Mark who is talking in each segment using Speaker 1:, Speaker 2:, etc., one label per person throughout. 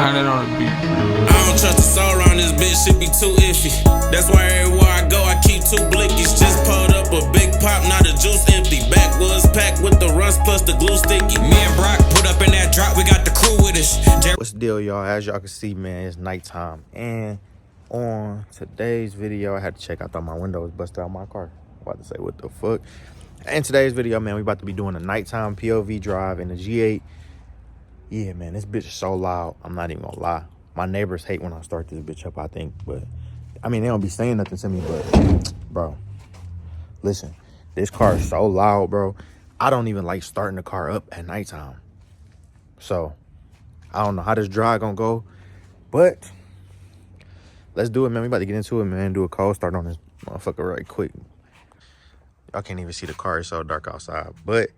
Speaker 1: 100 on the beat.
Speaker 2: I don't trust the soul around this bitch, shit be too iffy. That's why everywhere I go, I keep two blickies. Just pulled up a big pop, now the juice empty. Backwoods packed with the runs plus the glue sticky.
Speaker 3: Me and Brock put up in that drop, we got the crew with us.
Speaker 4: What's the deal, y'all? As y'all can see, man, it's nighttime. And on today's video, I had to check. I thought my window was busted out my car. I'm about to say, what the fuck? In today's video, man, we about to be doing a nighttime POV drive in the G8. Yeah, man, this bitch is so loud. I'm not even gonna lie. My neighbors hate when I start this bitch up, I think. But, I mean, they don't be saying nothing to me, but, bro, listen. This car is so loud, bro. I don't even like starting the car up at nighttime. So, I don't know how this drive gonna go, but let's do it, man. We about to get into it, man. Do a cold start on this motherfucker right quick. Y'all can't even see the car. It's so dark outside. But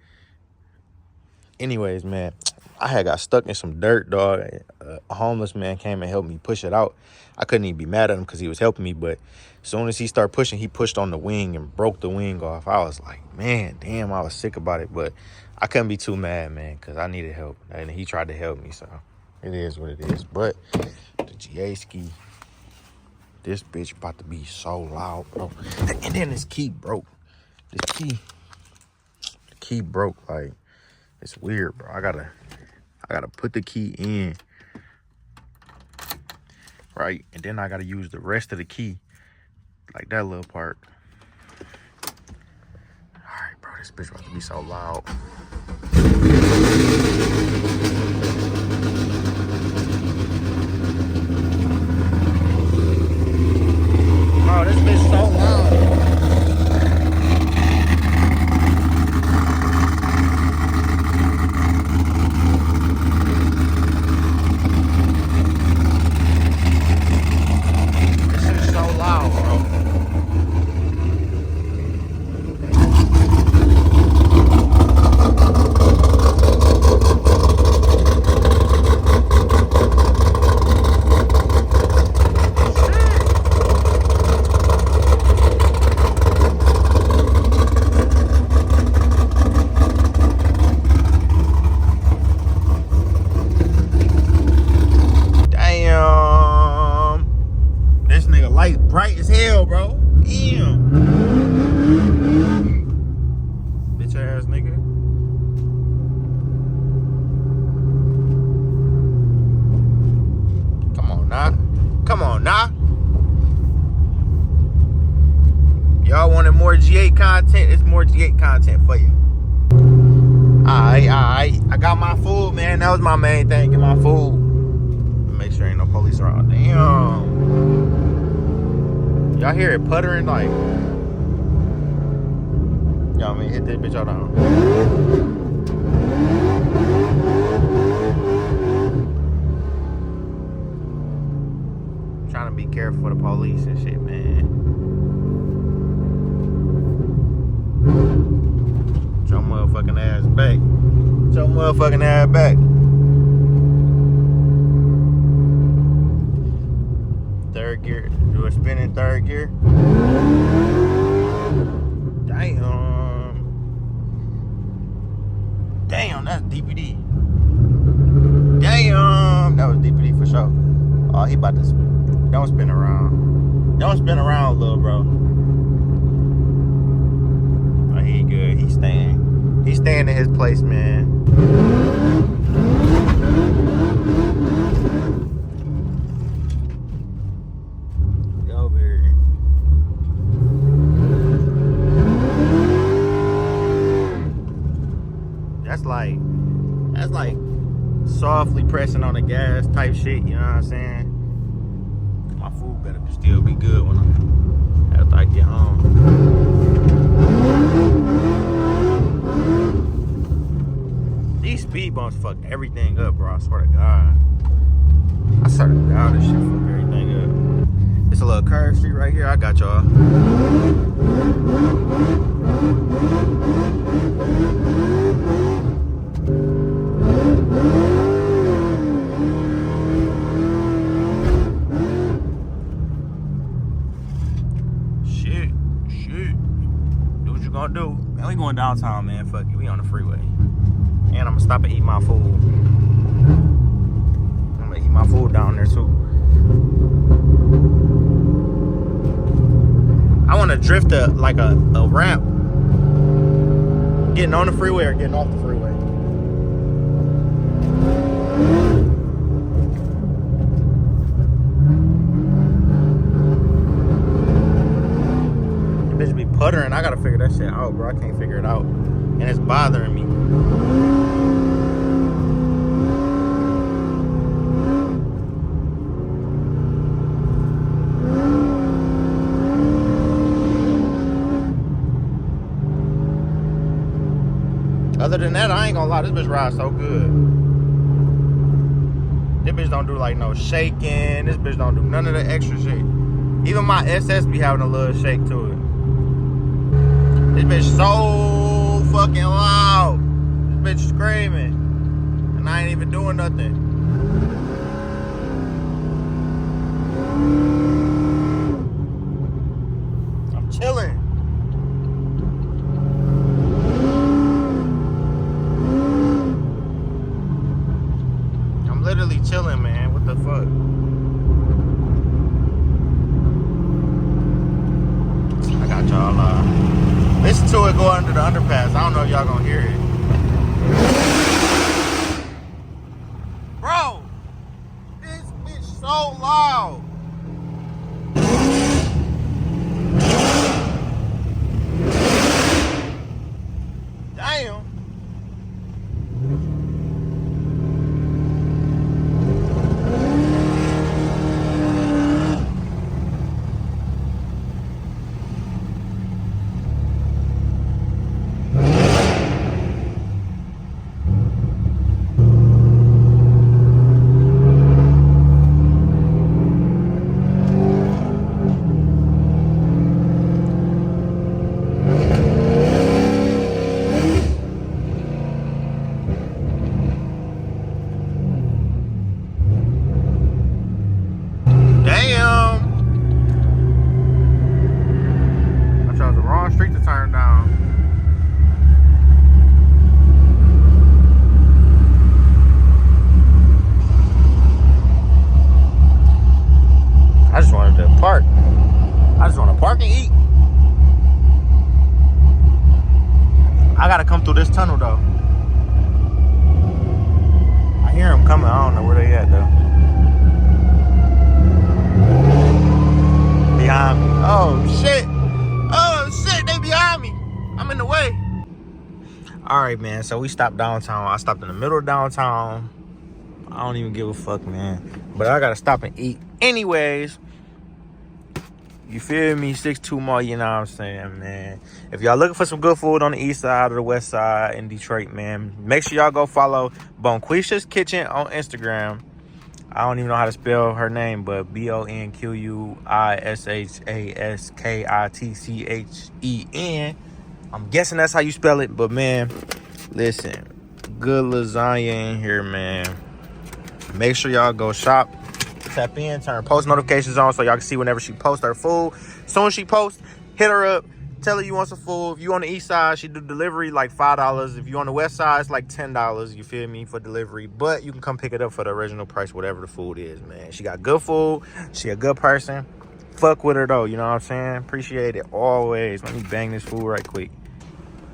Speaker 4: anyways, man, I had got stuck in some dirt, dog. A homeless man came and helped me push it out. I couldn't even be mad at him because he was helping me. But as soon as he started pushing, he pushed on the wing and broke the wing off. I was like, man, damn, I was sick about it. But I couldn't be too mad, man, because I needed help. And he tried to help me, so it is what it is. But the G8 ski, this bitch about to be so loud, bro. And then this key broke. The key broke. Like, it's weird, bro. I gotta put the key in, right? And then I gotta use the rest of the key, like that little part. All right, bro, this bitch about to be so loud. Bro, this bitch so loud. Bright as hell, bro. Damn. Bitch ass nigga. Come on now. Come on now. Y'all wanted more G8 content? It's more G8 content for you. Alright. I got my food, man. That was my main thing. Get my food. Make sure ain't no police around. Damn. Y'all hear it puttering like, y'all mean hit that bitch out down. Trying to be careful for the police and shit, man. Get your motherfucking ass back. Get your motherfucking ass back. Third gear. Do a spin in third gear. Damn, that's DPD. Damn, that was DPD for sure. Oh, he about to don't spin around. Don't spin around, little bro. Oh, he good. He's staying. He's staying in his place, man. That's like softly pressing on the gas type shit, you know what I'm saying? My food better still be good when after I get home. These speed bumps fuck everything up, bro. I swear to God. I swear to God, this shit fuck everything up. It's a little curve street right here. I got y'all. Shit. Do what you gonna do. Man, we going downtown, man. Fuck it. We on the freeway. And I'm gonna stop and eat my food. I'm gonna eat my food to drift like a ramp. Getting on the freeway or getting off the freeway. The bitch be puttering. I gotta figure that shit out, bro. I can't figure it out. And it's bothering me. Other than that, I ain't gonna lie, this bitch rides so good. This bitch don't do like no shaking. This bitch don't do none of the extra shit. Even my SS be having a little shake to it. This bitch so fucking loud. This bitch screaming. And I ain't even doing nothing. I'm chilling. Literally chilling, man. What the fuck? I got y'all. Listen to it go under the underpass. I don't know if y'all gonna hear it. Bro, this bitch so loud. Damn. Street to turn down. I just wanted to park. I just want to park and eat. I gotta come through this tunnel though. I hear them coming. I don't know where they at though. Behind me. Oh shit. Oh shit, they behind me. I'm in the way. All right, man. So we stopped downtown. I stopped in the middle of downtown. I don't even give a fuck, man. But I gotta stop and eat anyways. You feel me? 6-2 Mall, you know what I'm saying, man. If y'all looking for some good food on the east side or the west side in Detroit, man, make sure y'all go follow Bonquisha's Kitchen on Instagram. I don't even know how to spell her name, but BONQUISHASKITCHEN. I'm guessing that's how you spell it, but man, listen, good lasagna in here, man. Make sure y'all go shop, tap in, turn post notifications on so y'all can see whenever she posts her food. As soon as she posts, hit her up. Tell her you want some food. If you on the east side, she do delivery like $5. If you on the west side, it's like $10, you feel me, for delivery. But you can come pick it up for the original price, whatever the food is, man. She got good food. She a good person. Fuck with her, though, you know what I'm saying? Appreciate it always. Let me bang this food right quick.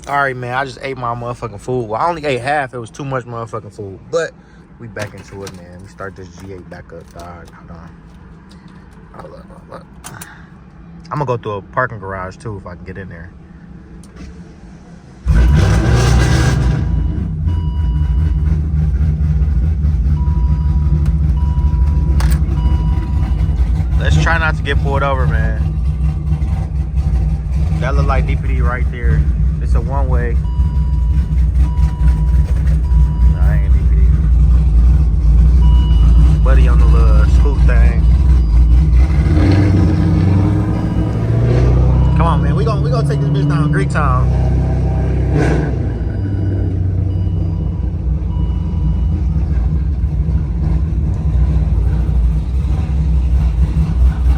Speaker 4: All right, man, I just ate my motherfucking food. Well, I only ate half. It was too much motherfucking food. But we back into it, man. We start this G8 back up, dog. Hold on. I'm gonna go through a parking garage too if I can get in there. Let's try not to get pulled over, man. That look like DPD right there. It's a one-way. Nah, I ain't DPD. Buddy on the little scoot thing. Come on, man. We gonna take this bitch down Greek Town.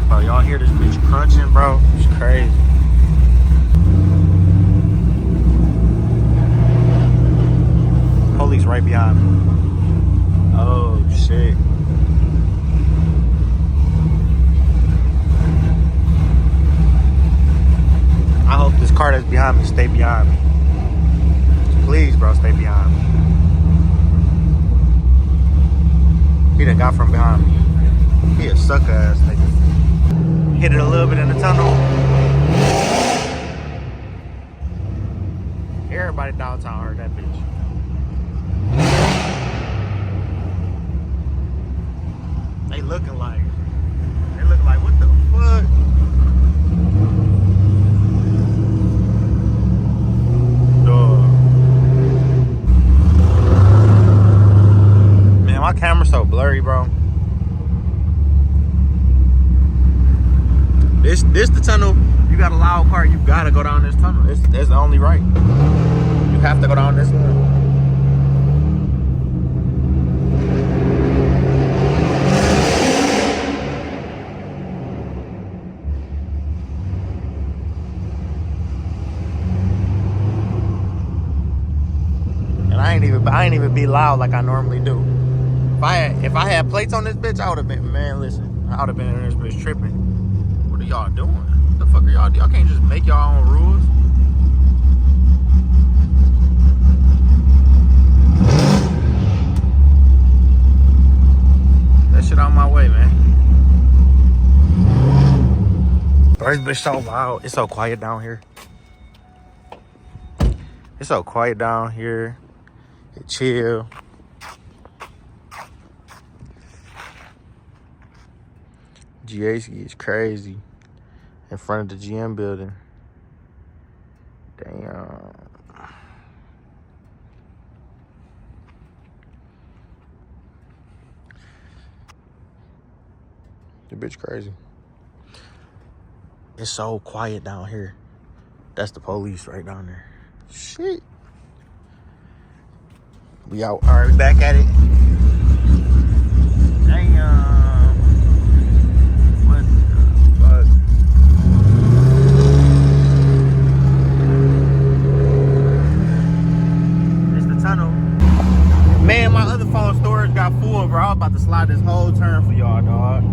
Speaker 4: Bro, y'all hear this bitch crunching, bro? It's crazy. Police right behind me. Oh shit. behind me, stay behind me. Please, bro, stay behind me. He done got from behind me. He a sucker ass nigga. Hit it a little bit in the tunnel. Everybody downtown heard that bitch. They looking like what the fuck? Man, my camera's so blurry, bro. This the tunnel. You got a loud car, you gotta go down this tunnel. That's the only right. You have to go down this one. I ain't even be loud like I normally do. If I had plates on this bitch, I would have been, man, listen, I would have been in this bitch tripping. What are y'all doing? What the fuck are y'all doing? Y'all can't just make y'all own rules. That shit out my way, man. Bro, this bitch so loud. It's so quiet down here. It's so quiet down here. Chill. GAC is crazy in front of the GM building. Damn. The bitch crazy. It's so quiet down here. That's the police right down there. Shit. We out. All right, we back at it. Damn. What the fuck? It's the tunnel. Man, my other phone storage got full, bro. I was about to slide this whole turn for y'all, dog.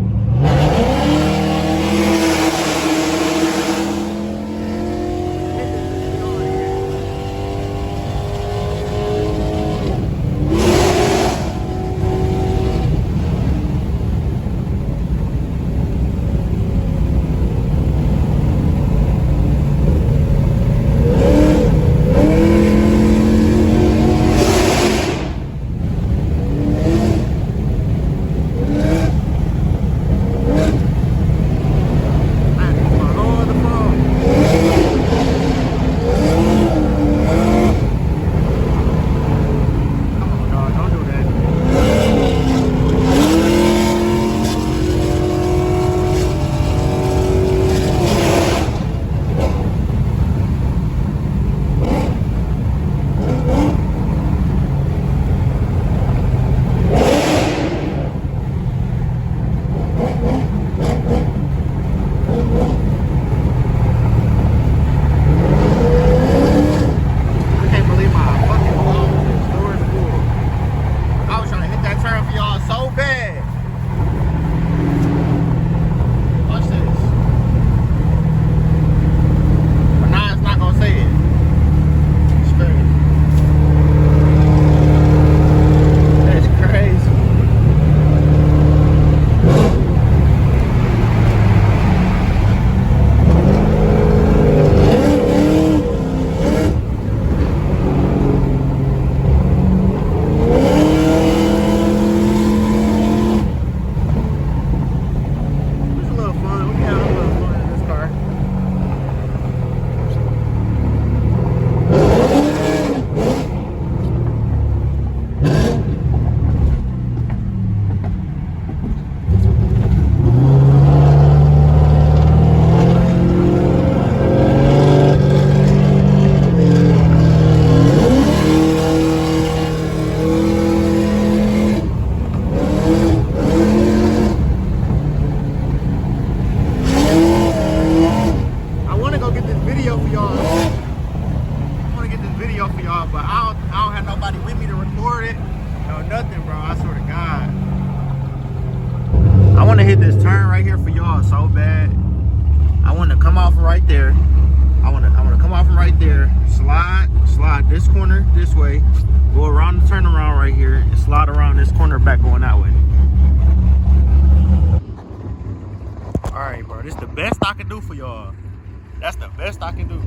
Speaker 4: want to hit this turn right here for y'all so bad. I want to come off right there I wanna come off from right there, slide this corner this way, go around the turnaround right here, and slide around this corner back going that way. All right, bro, this is the best I can do for y'all. That's the best I can do.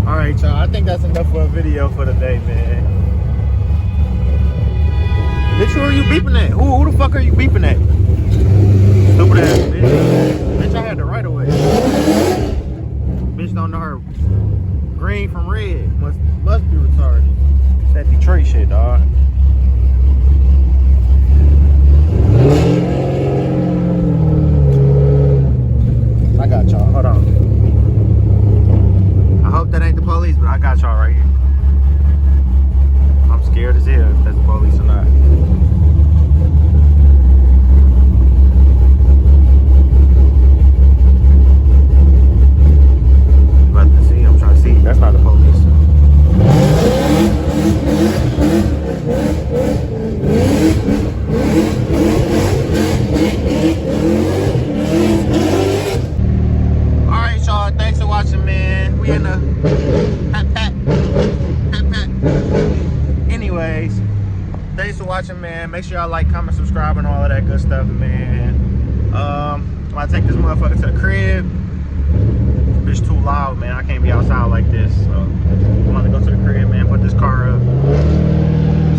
Speaker 4: All right, y'all, I think that's enough for a video for today, man. Bitch, who are you beeping at? Who the fuck are you beeping at? Stupid ass bitch. Bitch, I had the right of way. Bitch don't know her green from red. Must be retarded. It's that Detroit shit, dog. I got y'all. Hold on. I hope that ain't the police, but I got y'all right here. I'm scared as hell if that's the police or not. That's not the police. Alright, y'all. Thanks for watching, man. We in the pat. Anyways, thanks for watching, man. Make sure y'all like, comment, subscribe, and all of that good stuff, man. I'm about to take this motherfucker to the crib. It's too loud, man. I can't be outside like this, so I'm gonna go to the crib, man, put this car up.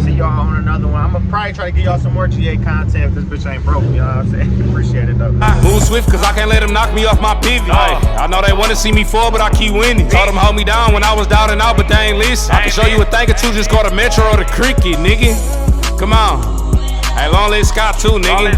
Speaker 4: See y'all on another one. I'm gonna probably try to get y'all some more GA content if this bitch ain't broke, you know what I'm saying? Appreciate it though.
Speaker 3: Move swift cause I can't let them knock me off my pivot. I know they wanna see me fall, but I keep winning. Told them hold me down when I was down and out, but they ain't listen. I can show you a thing or two, just go to Metro or the Cricket, nigga. Come on. Hey, long live Scott too, nigga.